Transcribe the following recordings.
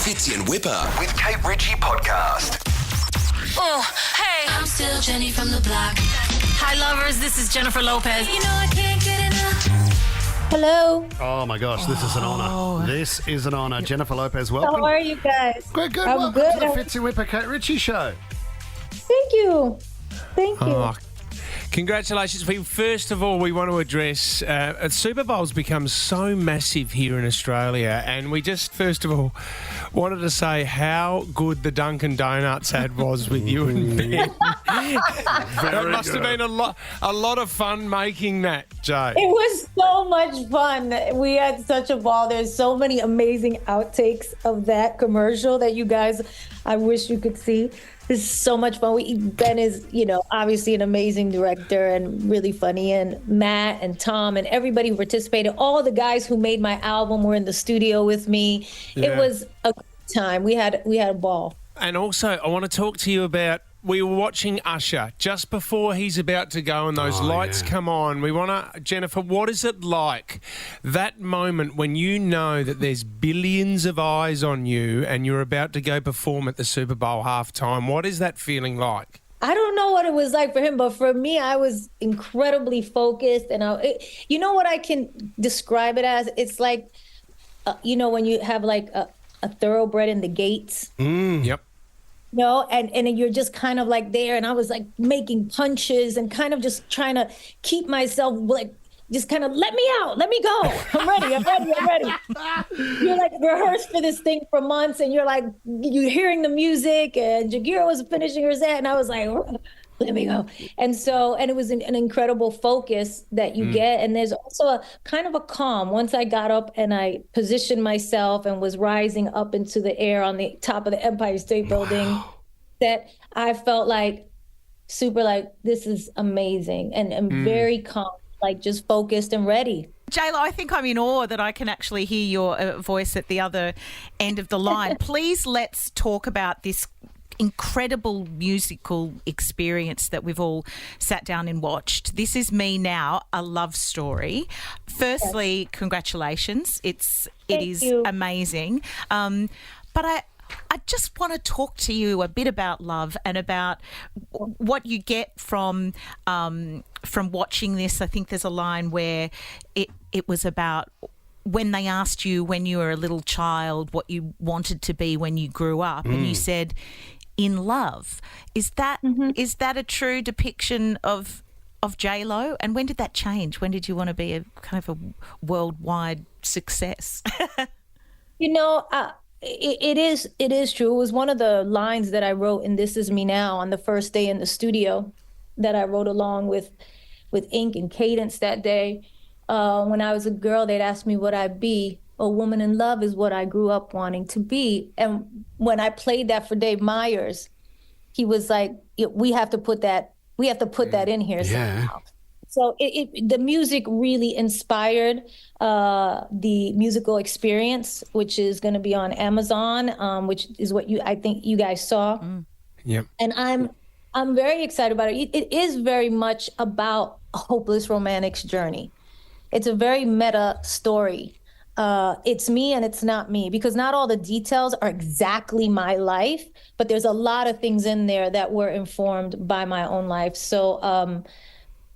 Fitzy and Whipper with Kate Ritchie podcast. Oh, hey. I'm still Jenny from the block. Hi, lovers. This is Jennifer Lopez. You know I can't get enough. Hello. Oh my gosh, this is an honour. This is an honour. Jennifer Lopez, welcome. How are you guys? Good. I'm Welcome good. to the Fitzy and Whipper Kate Ritchie show. Thank you. Thank you. Oh, congratulations. First of all, we want to address Super Bowl's become so massive here in Australia, and we just, first of all, wanted to say how good the Dunkin' Donuts ad was with you and Ben. It must have been a lot of fun making that, Jay. It was so much fun. We had such a ball. There's so many amazing outtakes of that commercial that you guys, I wish you could see. This is so much fun. Ben is, obviously an amazing director and really funny. And Matt and Tom and everybody who participated, all the guys who made my album were in the studio with me. Yeah. It was a good time. We had a ball. And also, I want to talk to you about, we were watching Usher just before he's about to go and those lights come on. We want to, Jennifer, what is it like, that moment when you know that there's billions of eyes on you and you're about to go perform at the Super Bowl halftime? What is that feeling like? I don't know what it was like for him, but for me, I was incredibly focused. And you know what I can describe it as? It's like, when you have like a thoroughbred in the gates. Yep. And you're just kind of like there, and I was like making punches and kind of just trying to keep myself like just kind of let me out, let me go. I'm ready. You're like rehearsed for this thing for months, and you're hearing the music, and Jagira was finishing her set, and I was like, let me go. And it was an incredible focus that you get. And there's also a kind of a calm. Once I got up and I positioned myself and was rising up into the air on the top of the Empire State Building, that I felt like super like, this is amazing. And very calm, like just focused and ready. J.Lo, I think I'm in awe that I can actually hear your voice at the other end of the line. Please let's talk about this incredible musical experience that we've all sat down and watched. This Is Me Now, a love story. Firstly, congratulations. It is amazing. But I just want to talk to you a bit about love and about what you get from watching this. I think there's a line where it was about when they asked you when you were a little child what you wanted to be when you grew up, and you said, in love. Is that a true depiction of J.Lo? And when did that change? When did you want to be a kind of a worldwide success? It is true. It was one of the lines that I wrote in This Is Me Now on the first day in the studio that I wrote along with ink and cadence that day. When I was a girl, they'd ask me what I'd be. A woman in love is what I grew up wanting to be. And when I played that for Dave Meyers, he was like, we have to put that in here somehow. So the music really inspired the musical experience, which is going to be on Amazon, which is what I think you guys saw. Yep. And I'm very excited about it. It is very much about a hopeless romantic's journey. It's a very meta story. It's me and it's not me, because not all the details are exactly my life, but there's a lot of things in there that were informed by my own life. So,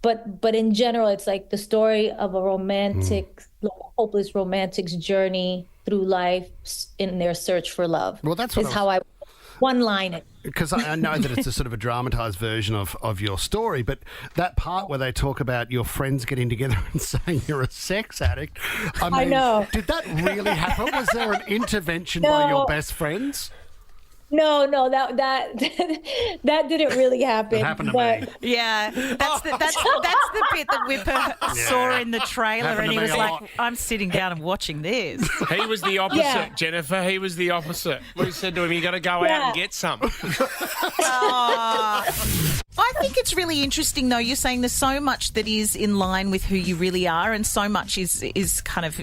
but in general, it's like the story of a hopeless romantic's journey through life in their search for love. Well, that's what how I one-line it. Because I know that it's a sort of a dramatized version of your story, but that part where they talk about your friends getting together and saying you're a sex addict, I know. Did that really happen? Was there an intervention by your best friends? No, that didn't really happen. It happened to me. Yeah, that's the bit that Whipper saw in the trailer, and he was like, "I'm sitting down and watching this." He was the opposite, Jennifer. He was the opposite. We said to him, "You got to go out and get some." I think it's really interesting, though. You're saying there's so much that is in line with who you really are, and so much is kind of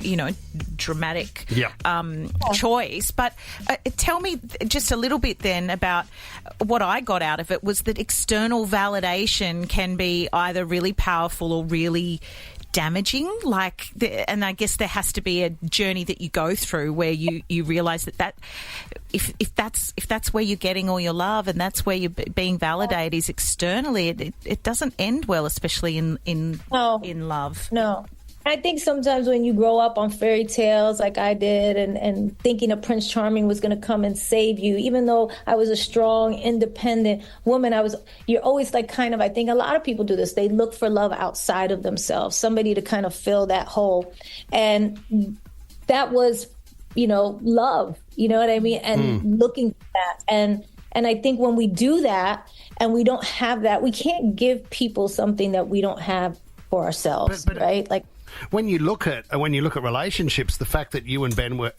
dramatic choice. But tell me just a little bit then about what I got out of it was that external validation can be either really powerful or really damaging? And I guess there has to be a journey that you go through where you realise that if that's where you're getting all your love and that's where you're being validated is externally, it doesn't end well, especially in love. No. I think sometimes when you grow up on fairy tales like I did and thinking a Prince Charming was going to come and save you, even though I was a strong, independent woman, you're always like I think a lot of people do this. They look for love outside of themselves, somebody to kind of fill that hole. And that was, love, you know what I mean? And looking for that. And I think when we do that and we don't have that, we can't give people something that we don't have for ourselves, right? Like, when you look at relationships, the fact that you and Ben were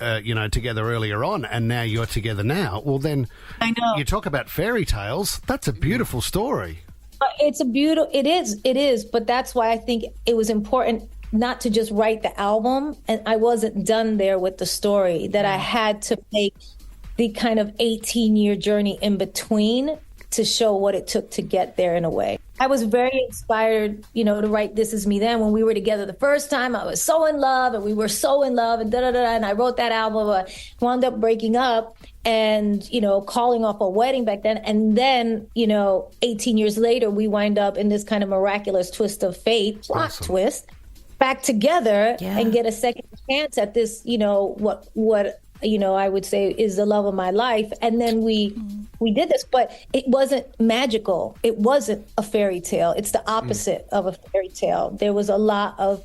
together earlier on and now you're together now, well then I know. You talk about fairy tales. That's a beautiful story. It is, but that's why I think it was important not to just write the album, and I wasn't done there with the story, that I had to make the kind of 18-year journey in between to show what it took to get there in a way. I was very inspired, to write This Is Me Then. When we were together the first time, I was so in love and we were so in love and and I wrote that album, wound up breaking up and, calling off a wedding back then. And then, 18 years later, we wind up in this kind of miraculous twist of fate, plot twist, back together and get a second chance at this, what I would say is the love of my life. And then we did this, but it wasn't magical. It wasn't a fairy tale. It's the opposite of a fairy tale. There was a lot of,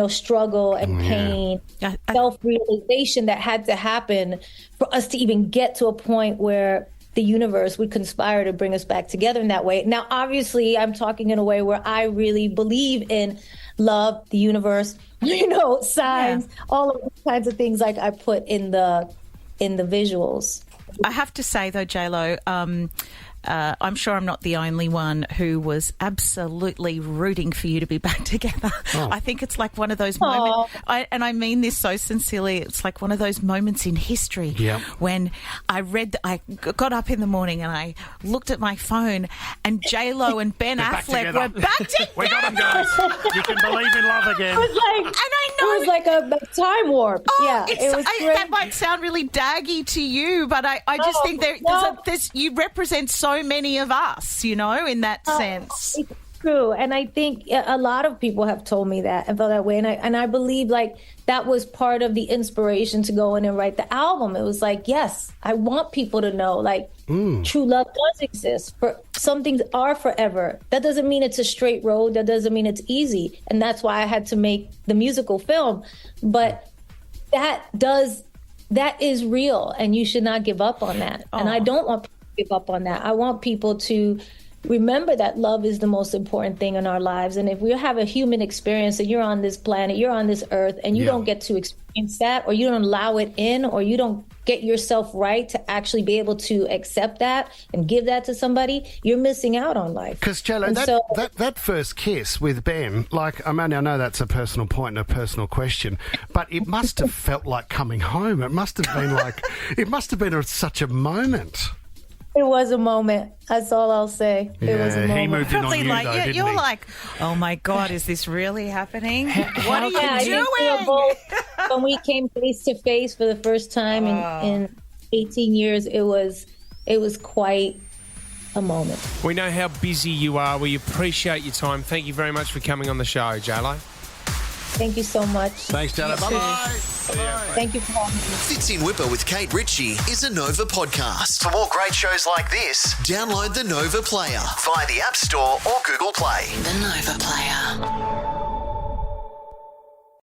struggle and pain, self-realization that had to happen for us to even get to a point where the universe would conspire to bring us back together in that way. Now, obviously, I'm talking in a way where I really believe in love, the universe, signs, all of those kinds of things like I put in the visuals. I have to say, though, J.Lo, I'm sure I'm not the only one who was absolutely rooting for you to be back together. I think it's like one of those moments, and I mean this so sincerely, it's like one of those moments in history when I got up in the morning and I looked at my phone and J.Lo and Ben Affleck were back together. We got them, guys. You can believe in love again. It was like a time warp. It was great. That might sound really daggy to you, but I just think you represent so many of us, in that sense. It's true. And I think a lot of people have told me that and felt that way. And I believe that was part of the inspiration to go in and write the album. It was like, yes, I want people to know true love does exist. Some things are forever. That doesn't mean it's a straight road. That doesn't mean it's easy. And that's why I had to make the musical film. But that is real, and you should not give up on that. And I don't want people to give up on that. I want people to remember that love is the most important thing in our lives. And if we have a human experience and you're on this planet, you're on this earth, and you don't get to experience that, or you don't allow it in, or you don't get yourself right to actually be able to accept that and give that to somebody, you're missing out on life. Because, J.Lo, that first kiss with Ben, I know that's a personal point and a personal question, but it must have felt like coming home. It must have been such a moment. It was a moment. That's all I'll say. Yeah, it was a moment. He moved in on you, though, didn't you're he? like, oh my God, is this really happening? What are you doing? When we came face to face for the first time in 18 years, it was quite a moment. We know how busy you are. We appreciate your time. Thank you very much for coming on the show, J.Lo. Thank you so much. Thanks, J.Lo. Bye-bye. Thank you for having me. Fits in Whipper with Kate Ritchie is a Nova podcast. For more great shows like this, download the Nova Player via the App Store or Google Play. The Nova Player.